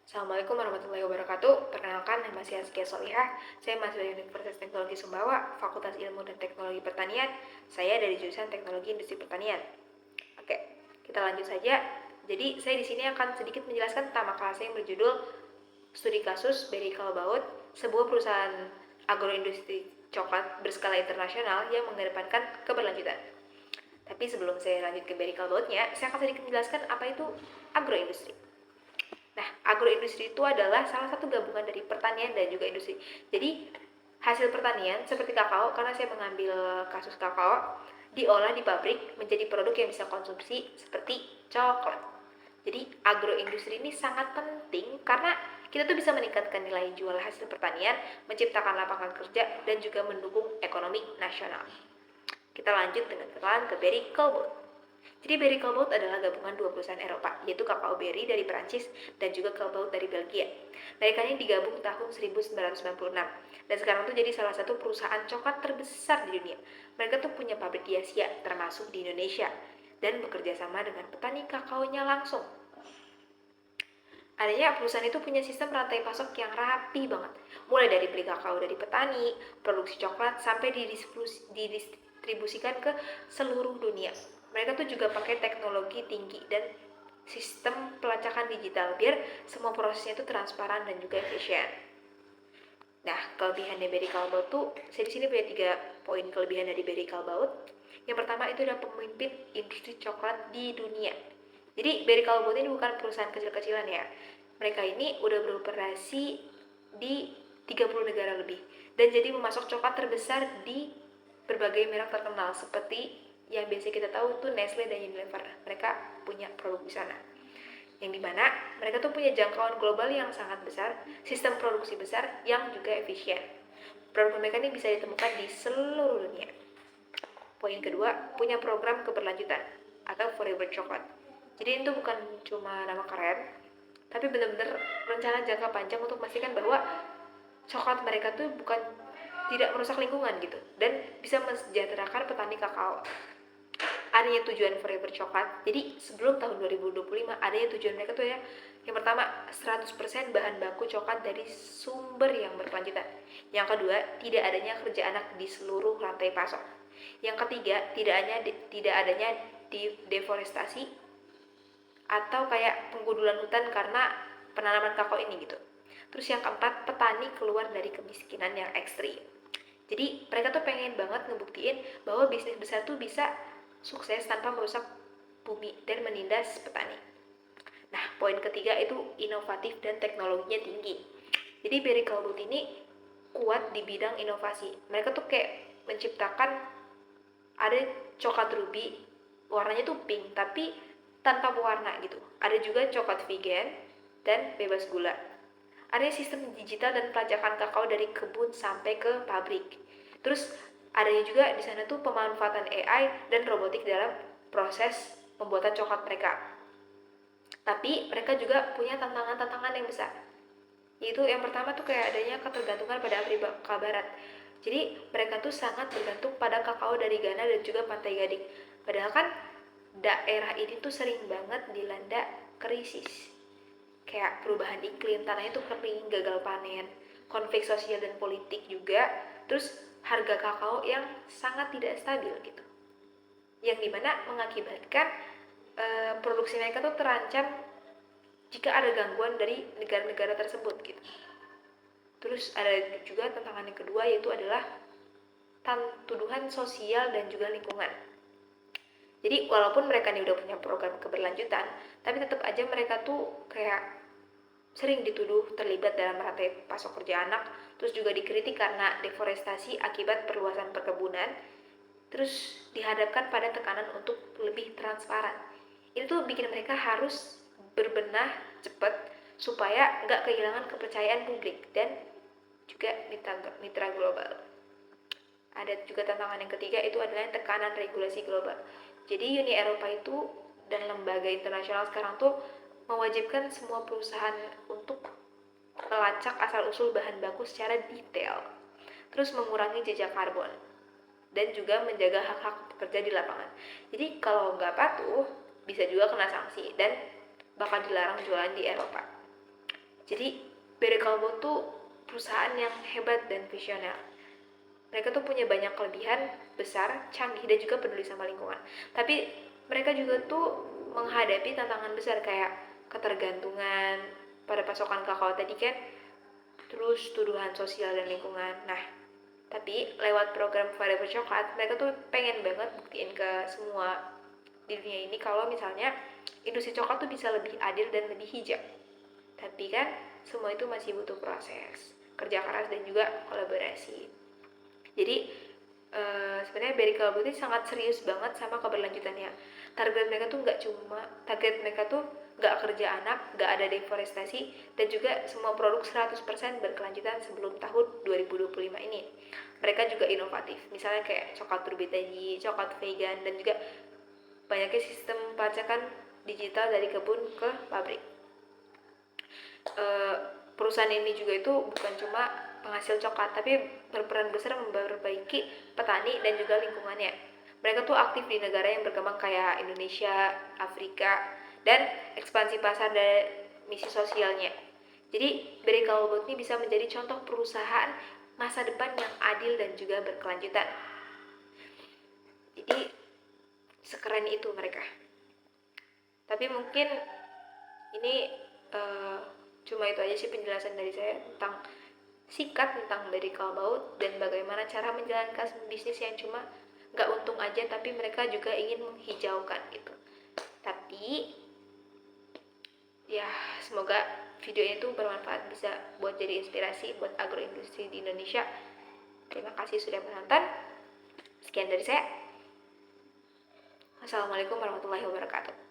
Assalamualaikum warahmatullahi wabarakatuh. Perkenalkan, nama saya Askia Solihah. Saya mahasiswa Universitas Teknologi Sumbawa, Fakultas Ilmu dan Teknologi Pertanian. Saya dari jurusan Teknologi Industri Pertanian. Oke, kita lanjut saja. Jadi, saya di sini akan sedikit menjelaskan tentang makalah saya yang berjudul Studi Kasus Berry Callebaut, sebuah perusahaan agroindustri coklat berskala internasional yang mengedepankan keberlanjutan. Tapi sebelum saya lanjut ke Berry Callebautnya, saya akan sedikit menjelaskan apa itu agroindustri. Nah, agroindustri itu adalah salah satu gabungan dari pertanian dan juga industri. Jadi, hasil pertanian seperti kakao, karena saya mengambil kasus kakao, diolah di pabrik menjadi produk yang bisa konsumsi seperti coklat. Jadi, agroindustri ini sangat penting karena kita tuh bisa meningkatkan nilai jual hasil pertanian, menciptakan lapangan kerja, dan juga mendukung ekonomi nasional. Kita lanjut dengan kenalan ke Berry Callebaut. Jadi Berry Callebaut adalah gabungan dua perusahaan Eropa, yaitu Kakao Berry dari Perancis dan juga Callebaut dari Belgia. Mereka ini digabung tahun 1996 dan sekarang tuh jadi salah satu perusahaan coklat terbesar di dunia. Mereka tuh punya pabrik di Asia, termasuk di Indonesia, dan bekerja sama dengan petani kakaonya langsung. Adanya perusahaan itu punya sistem rantai pasok yang rapi banget. Mulai dari beli kakao dari petani, produksi coklat, sampai didistribusikan ke seluruh dunia. Mereka tuh juga pakai teknologi tinggi dan sistem pelacakan digital biar semua prosesnya itu transparan dan juga efisien. Nah, kelebihan dari Berry Callebaut tuh, saya di sini punya 3 poin kelebihan dari Berry Callebaut. Yang pertama itu adalah pemimpin industri coklat di dunia. Jadi Berry Callebaut ini bukan perusahaan kecil-kecilan ya. Mereka ini udah beroperasi di 30 negara lebih dan jadi memasok coklat terbesar di berbagai merek terkenal seperti yang biasa kita tahu tuh Nestle dan Unilever. Mereka punya produk di sana. Yang dimana mereka tuh punya jangkauan global yang sangat besar, sistem produksi besar yang juga efisien. Produk mereka ini bisa ditemukan di seluruh dunia. Poin kedua, punya program keberlanjutan atau Forever Chocolate. Jadi itu bukan cuma nama keren, tapi benar-benar rencana jangka panjang untuk memastikan bahwa coklat mereka tuh bukan tidak merusak lingkungan gitu dan bisa mensejahterakan petani kakao. Adanya tujuan Forever Chocolate. Jadi sebelum tahun 2025 adanya tujuan mereka tuh ya, yang pertama 100% bahan baku coklat dari sumber yang berkelanjutan. Yang kedua, tidak adanya kerja anak di seluruh rantai pasok. Yang ketiga, tidak adanya deforestasi atau kayak penggundulan hutan karena penanaman kakao ini gitu. Terus yang keempat, petani keluar dari kemiskinan yang ekstrim. Jadi mereka tuh pengen banget ngebuktiin bahwa bisnis besar tuh bisa sukses tanpa merusak bumi dan menindas petani. Nah, poin ketiga itu inovatif dan teknologinya tinggi. Jadi Berry Callebaut ini kuat di bidang inovasi. Mereka tuh kayak menciptakan ada coklat ruby, warnanya tuh pink tapi tanpa pewarna gitu. Ada juga coklat vegan dan bebas gula. Ada sistem digital dan pelacakan kakao dari kebun sampai ke pabrik. Terus adanya juga di sana tuh pemanfaatan AI dan robotik dalam proses pembuatan coklat mereka. Tapi mereka juga punya tantangan-tantangan yang besar. Yaitu yang pertama tuh kayak adanya ketergantungan pada Afrika Barat. Jadi mereka tuh sangat bergantung pada kakao dari Ghana dan juga Pantai Gading. Padahal kan daerah ini tuh sering banget dilanda krisis. Kayak perubahan iklim, tanahnya tuh kering, gagal panen, konflik sosial dan politik juga, terus harga kakao yang sangat tidak stabil gitu. Yang dimana mengakibatkan produksi mereka tuh terancam jika ada gangguan dari negara-negara tersebut gitu. Terus ada juga tantangan yang kedua yaitu adalah tuduhan sosial dan juga lingkungan. Jadi walaupun mereka ini udah punya program keberlanjutan, tapi tetap aja mereka tuh kayak sering dituduh terlibat dalam rantai pasok kerja anak, terus juga dikritik karena deforestasi akibat perluasan perkebunan, terus dihadapkan pada tekanan untuk lebih transparan. Ini tuh bikin mereka harus berbenah cepat supaya nggak kehilangan kepercayaan publik dan juga mitra global. Ada juga tantangan yang ketiga itu adalah tekanan regulasi global. Jadi Uni Eropa itu dan lembaga internasional sekarang tuh mewajibkan semua perusahaan untuk melacak asal-usul bahan baku secara detail, terus mengurangi jejak karbon, dan juga menjaga hak-hak pekerja di lapangan. Jadi kalau nggak patuh, bisa juga kena sanksi dan bakal dilarang jualan di Eropa. Jadi Barry Callebaut tuh perusahaan yang hebat dan visioner. Mereka tuh punya banyak kelebihan besar, canggih, dan juga peduli sama lingkungan. Tapi mereka juga tuh menghadapi tantangan besar kayak ketergantungan pada pasokan kakao tadi kan, terus tuduhan sosial dan lingkungan. Nah, tapi lewat program Forever Coklat, mereka tuh pengen banget buktiin ke semua di dunia ini kalau misalnya industri coklat tuh bisa lebih adil dan lebih hijau. Tapi kan semua itu masih butuh proses, kerja keras, dan juga kolaborasi. Jadi sebenarnya Barry Callebaut ini sangat serius banget sama keberlanjutannya. Target mereka tuh nggak kerja anak, nggak ada deforestasi, dan juga semua produk 100% berkelanjutan sebelum tahun 2025 ini. Mereka juga inovatif, misalnya kayak coklat berbetaji, coklat vegan, dan juga banyaknya sistem pelacakan digital dari kebun ke pabrik. Perusahaan ini juga itu bukan cuma penghasil coklat, tapi berperan besar memperbaiki petani dan juga lingkungannya. Mereka tuh aktif di negara yang berkembang kayak Indonesia, Afrika, dan ekspansi pasar dan misi sosialnya. Jadi Barry Callebaut ini bisa menjadi contoh perusahaan masa depan yang adil dan juga berkelanjutan. Jadi sekeren itu mereka. Tapi mungkin ini cuma itu aja sih penjelasan dari saya tentang singkat tentang Barry Callebaut dan bagaimana cara menjalankan bisnis yang cuma nggak untung aja, tapi mereka juga ingin menghijaukan itu. Tapi ya semoga video ini tuh bermanfaat, bisa buat jadi inspirasi buat agroindustri di Indonesia. Terima kasih sudah menonton. Sekian dari saya. Assalamualaikum warahmatullahi wabarakatuh.